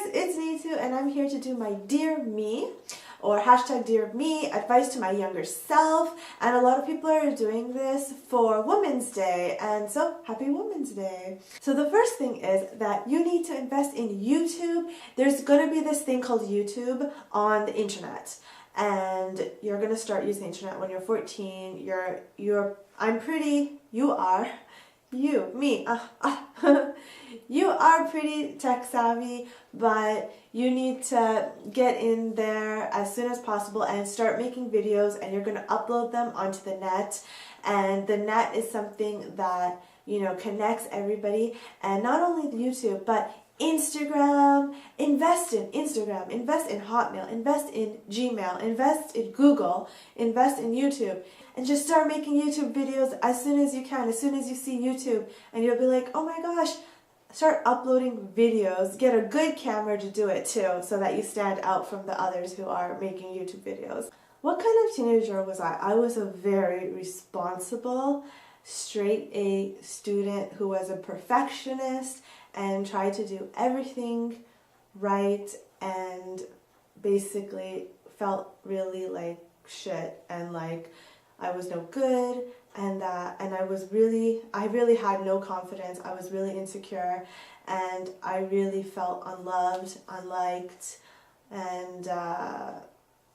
guys, it's Nitu and I'm here to do my Dear Me or hashtag Dear Me advice to my younger self, and a lot of people are doing this for Women's Day, and so happy Women's Day. So the first thing is that you need to invest in YouTube. There's going to be this thing called YouTube on the internet, and you're going to start using the internet when you're 14. You are pretty tech savvy, but you need to get in there as soon as possible and start making videos, and you're going to upload them onto the net. And the net is something that, you know, connects everybody, and not only YouTube, but Instagram. Invest in Instagram, invest in Hotmail, invest in Gmail, invest in Google, invest in YouTube, and just start making YouTube videos as soon as you can, as soon as you see YouTube, and you'll be like, oh my gosh, start uploading videos. Get a good camera to do it too, so that you stand out from the others who are making YouTube videos. What kind of teenager was I? I was a very responsible, straight A student who was a perfectionist and tried to do everything right, and basically felt really like shit and like I was no good, and I really had no confidence. I was really insecure, and I really felt unloved, unliked, and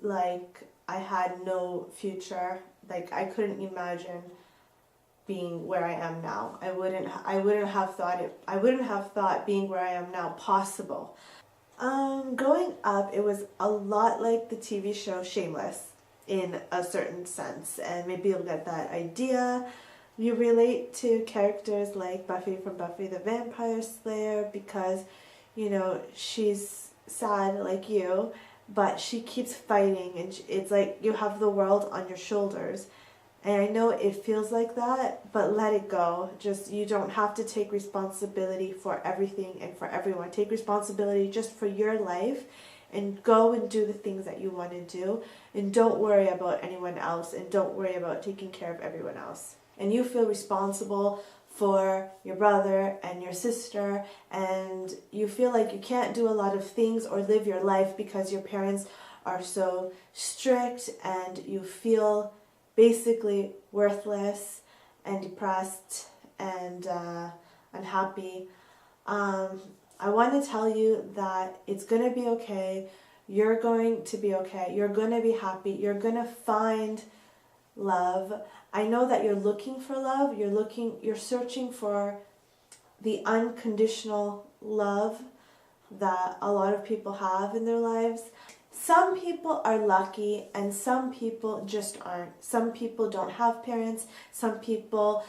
like I had no future. Like I couldn't imagine being where I am now. I wouldn't have thought being where I am now possible. Growing up, it was a lot like the TV show Shameless in a certain sense, and maybe you'll get that idea. You relate to characters like Buffy from Buffy the Vampire Slayer because, you know, she's sad like you, but she keeps fighting, and it's like you have the world on your shoulders. And I know it feels like that, but let it go. Just, you don't have to take responsibility for everything and for everyone. Take responsibility just for your life and go and do the things that you want to do. And don't worry about anyone else, and don't worry about taking care of everyone else. And you feel responsible for your brother and your sister, and you feel like you can't do a lot of things or live your life because your parents are so strict, and you feel basically worthless and depressed and unhappy. I want to tell you that it's going to be okay. You're going to be okay. You're going to be happy. You're going to find love. I know that you're looking for love. You're searching for the unconditional love that a lot of people have in their lives. Some people are lucky and some people just aren't. Some people don't have parents. Some people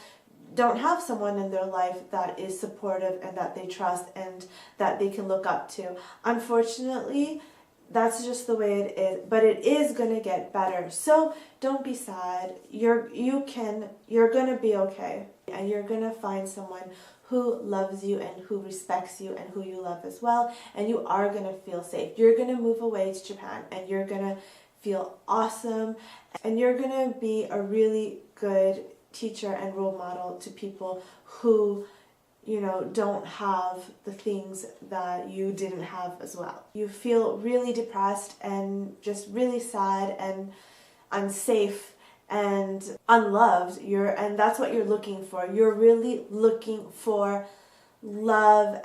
don't have someone in their life that is supportive and that they trust and that they can look up to. Unfortunately, that's just the way it is, but it is going to get better. So don't be sad. You're going to be okay, and you're going to find someone who loves you and who respects you and who you love as well, and you are going to feel safe. You're going to move away to Japan, and you're going to feel awesome, and you're going to be a really good teacher and role model to people who, you know, don't have the things that you didn't have as well. You feel really depressed and just really sad and unsafe and unloved, and that's what you're looking for. You're really looking for love.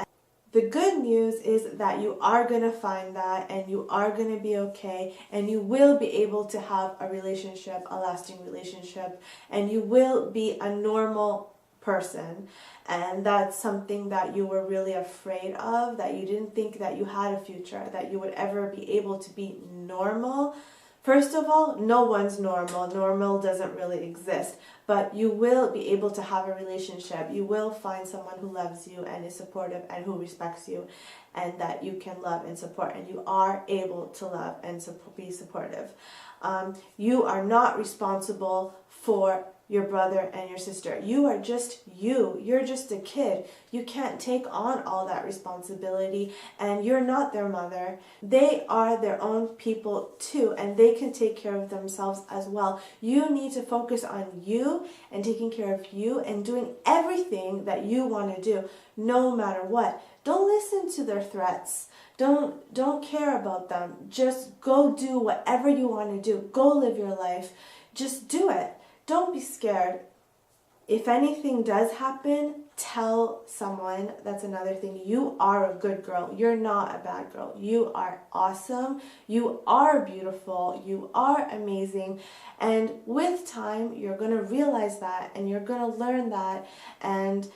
The good news is that you are going to find that, and you are going to be okay, and you will be able to have a relationship, a lasting relationship, and you will be a normal person. And that's something that you were really afraid of, that you didn't think that you had a future, that you would ever be able to be normal. First of all, no one's normal. Normal doesn't really exist. But you will be able to have a relationship. You will find someone who loves you and is supportive and who respects you, and that you can love and support. And you are able to love and be supportive. You are not responsible for your brother and your sister. You are just you. You're just a kid. You can't take on all that responsibility, and you're not their mother. They are their own people too, and they can take care of themselves as well. You need to focus on you and taking care of you and doing everything that you want to do, no matter what. Don't listen to their threats. Don't care about them. Just go do whatever you want to do. Go live your life. Just do it. Don't be scared. If anything does happen, tell someone. That's another thing. You are a good girl. You're not a bad girl. You are awesome. You are beautiful. You are amazing. And with time, you're going to realize that, and you're going to learn that, and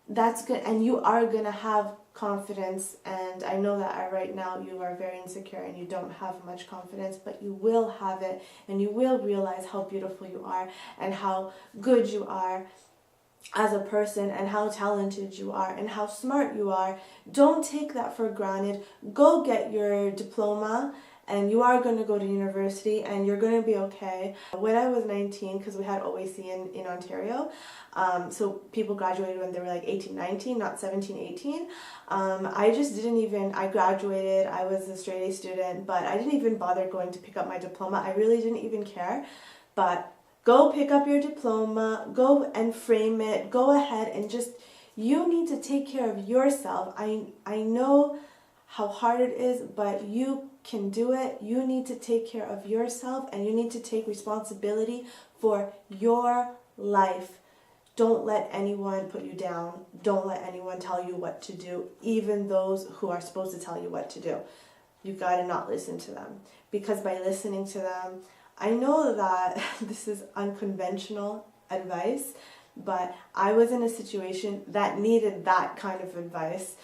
that's good. And you are going to have confidence, and I know that right now you are very insecure and you don't have much confidence, but you will have it, and you will realize how beautiful you are and how good you are as a person and how talented you are and how smart you are. Don't take that for granted. Go get your diploma, and you are going to go to university, and you're going to be okay. When I was 19, because we had OAC in Ontario, so people graduated when they were like 18, 19, not 17, 18. I graduated, I was a straight A student, but I didn't even bother going to pick up my diploma. I really didn't even care. But go pick up your diploma, go and frame it, go ahead and you need to take care of yourself. I know how hard it is, but you can do it. You need to take care of yourself, and you need to take responsibility for your life. Don't let anyone put you down. Don't let anyone tell you what to do, even those who are supposed to tell you what to do. You gotta not listen to them, because by listening to them, I know that this is unconventional advice, but I was in a situation that needed that kind of advice.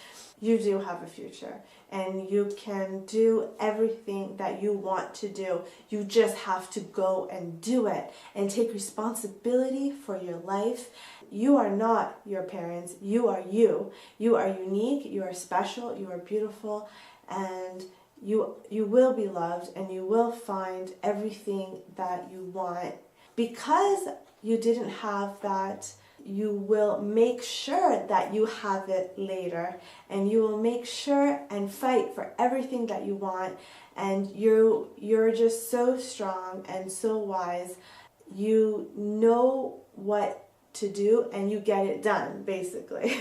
You do have a future, and you can do everything that you want to do. You just have to go and do it and take responsibility for your life. You are not your parents. You are you. You are unique. You are special. You are beautiful, and you will be loved, and you will find everything that you want. Because you didn't have that, you will make sure that you have it later, and you will make sure and fight for everything that you want, and you're just so strong and so wise. You know what to do, and you get it done, basically.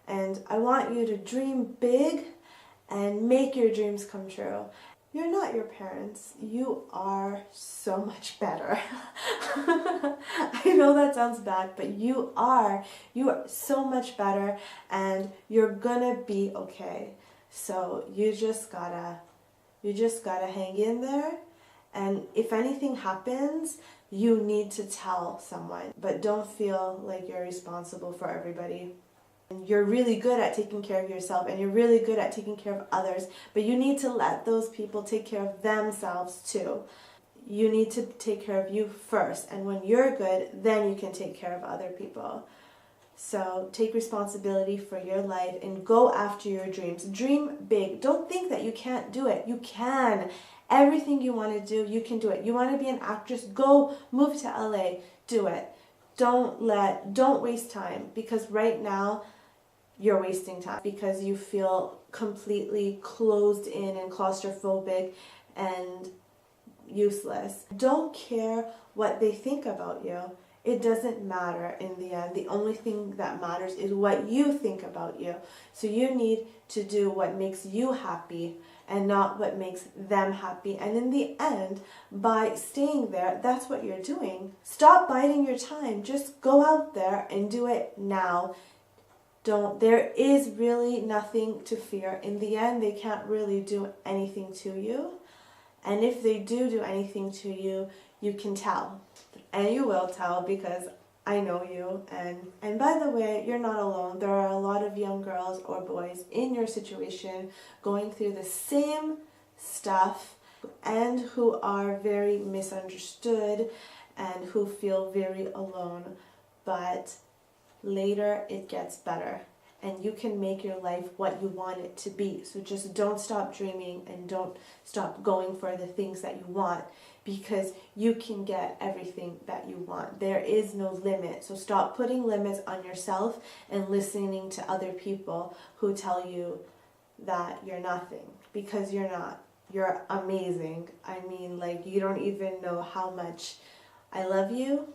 And I want you to dream big and make your dreams come true. You're not your parents. You are so much better. I know that sounds bad, but you are so much better, and you're gonna be okay. So you just gotta hang in there, and if anything happens, you need to tell someone, but don't feel like you're responsible for everybody. You're really good at taking care of yourself, and you're really good at taking care of others, but you need to let those people take care of themselves too. You need to take care of you first, and when you're good, then you can take care of other people. So take responsibility for your life and go after your dreams. Dream big. Don't think that you can't do it. You can. Everything you want to do, you can do it. You want to be an actress? Go move to LA. Do it. Don't waste time, because right now you're wasting time because you feel completely closed in and claustrophobic and useless. Don't care what they think about you. It doesn't matter in the end. The only thing that matters is what you think about you. So you need to do what makes you happy and not what makes them happy. And in the end, by staying there, that's what you're doing. Stop biding your time. Just go out there and do it now. There is really nothing to fear. In the end, they can't really do anything to you. And if they do anything to you, you can tell. And you will tell, because I know you. And by the way, you're not alone. There are a lot of young girls or boys in your situation going through the same stuff, and who are very misunderstood and who feel very alone. But later it gets better, and you can make your life what you want it to be. So just don't stop dreaming, and don't stop going for the things that you want, because you can get everything that you want. There is no limit. So stop putting limits on yourself and listening to other people who tell you that you're nothing, because you're not. You're amazing. I mean, like, you don't even know how much I love you.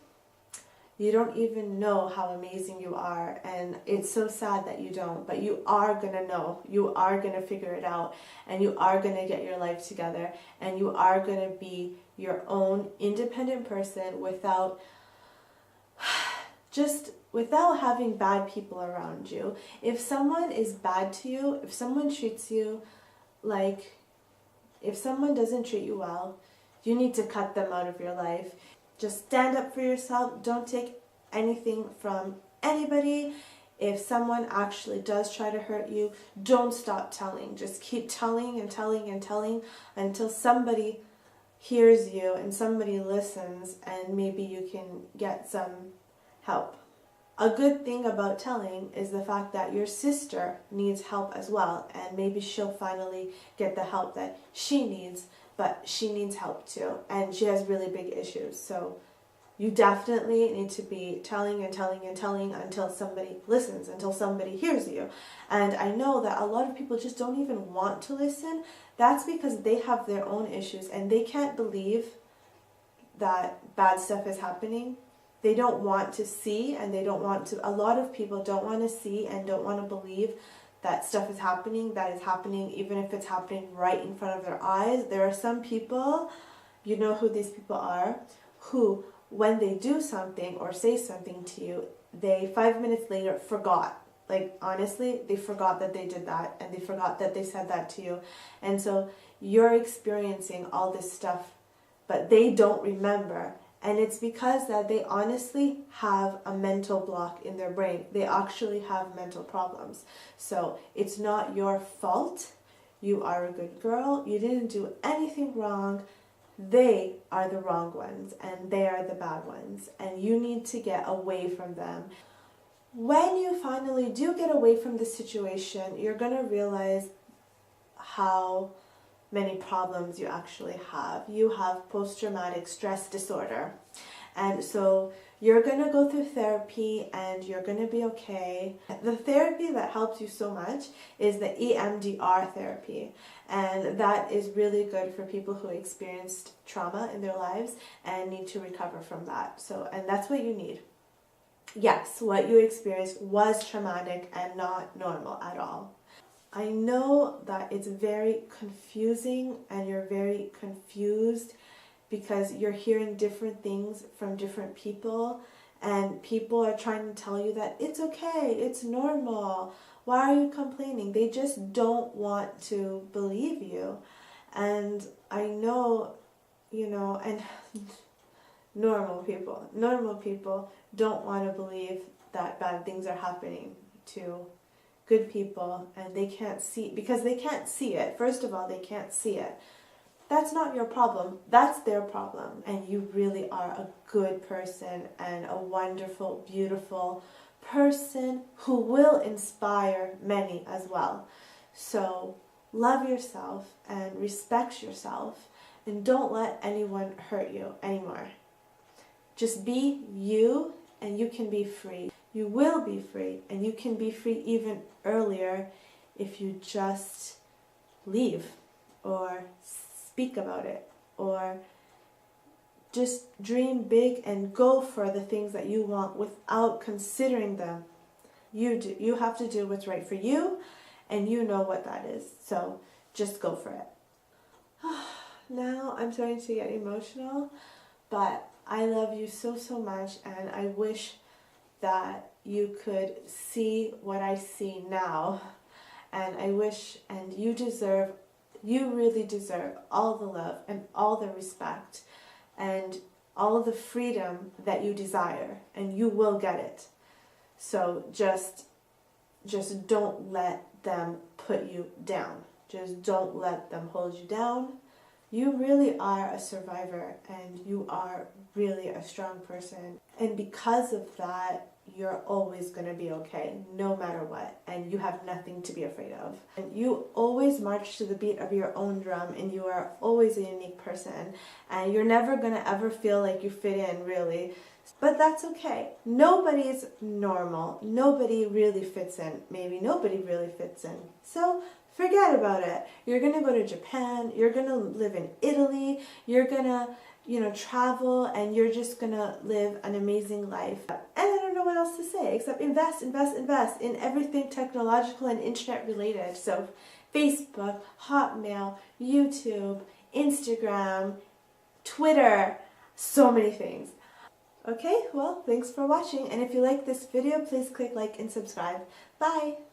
You don't even know how amazing you are, and it's so sad that you don't, but you are going to know. You are going to figure it out, and you are going to get your life together, and you are going to be your own independent person without having bad people around you. If someone is bad to you, if someone treats you like, if someone doesn't treat you well, you need to cut them out of your life. Just stand up for yourself. Don't take anything from anybody. If someone actually does try to hurt you, don't stop telling. Just keep telling and telling and telling until somebody hears you and somebody listens, and maybe you can get some help. A good thing about telling is the fact that your sister needs help as well, and maybe she'll finally get the help that she needs, but she needs help too, and she has really big issues. So you definitely need to be telling and telling and telling until somebody listens, until somebody hears you. And I know that a lot of people just don't even want to listen. That's because they have their own issues and they can't believe that bad stuff is happening. They don't want to see, and they don't want to, a lot of people don't want to see and don't want to believe that stuff is happening, that is happening, even if it's happening right in front of their eyes. There are some people, you know who these people are, who, when they do something or say something to you, they 5 minutes later forgot. Like, honestly, they forgot that they did that, and they forgot that they said that to you. And so you're experiencing all this stuff, but they don't remember. And it's because that they honestly have a mental block in their brain. They actually have mental problems. So it's not your fault. You are a good girl. You didn't do anything wrong. They are the wrong ones, and they are the bad ones. And you need to get away from them. When you finally do get away from the situation, you're going to realize how many problems you actually have. You have post-traumatic stress disorder. And so you're going to go through therapy and you're going to be okay. The therapy that helps you so much is the EMDR therapy. And that is really good for people who experienced trauma in their lives and need to recover from that. So, and that's what you need. Yes, what you experienced was traumatic and not normal at all. I know that it's very confusing and you're very confused because you're hearing different things from different people, and people are trying to tell you that it's okay, it's normal, why are you complaining? They just don't want to believe you. And I know, and normal people don't want to believe that bad things are happening to good people, and they can't see, because they can't see it. First of all, they can't see it. That's not your problem. That's their problem. And you really are a good person and a wonderful, beautiful person who will inspire many as well. So love yourself and respect yourself, and don't let anyone hurt you anymore. Just be you, and you can be free. You will be free, and you can be free even earlier if you just leave or speak about it, or just dream big and go for the things that you want without considering them. You have to do what's right for you, and you know what that is. So just go for it. Now I'm starting to get emotional, but I love you so, so much, and I wish that you could see what I see now, and I wish, and you really deserve all the love and all the respect and all the freedom that you desire, and you will get it. So just don't let them put you down. Just don't let them hold you down. You really are a survivor, and you are really a strong person. And because of that, you're always going to be okay, no matter what, and you have nothing to be afraid of. And you always march to the beat of your own drum, and you are always a unique person, and you're never going to ever feel like you fit in, really. But that's okay. Nobody's normal. Nobody really fits in. Maybe nobody really fits in. So forget about it. You're going to go to Japan, you're going to live in Italy, you're going to travel, and you're just gonna live an amazing life. And I don't know what else to say except invest, invest, invest in everything technological and internet related. So Facebook, Hotmail, YouTube, Instagram, Twitter, so many things. Okay, well, thanks for watching, and if you like this video, please click like and subscribe. Bye!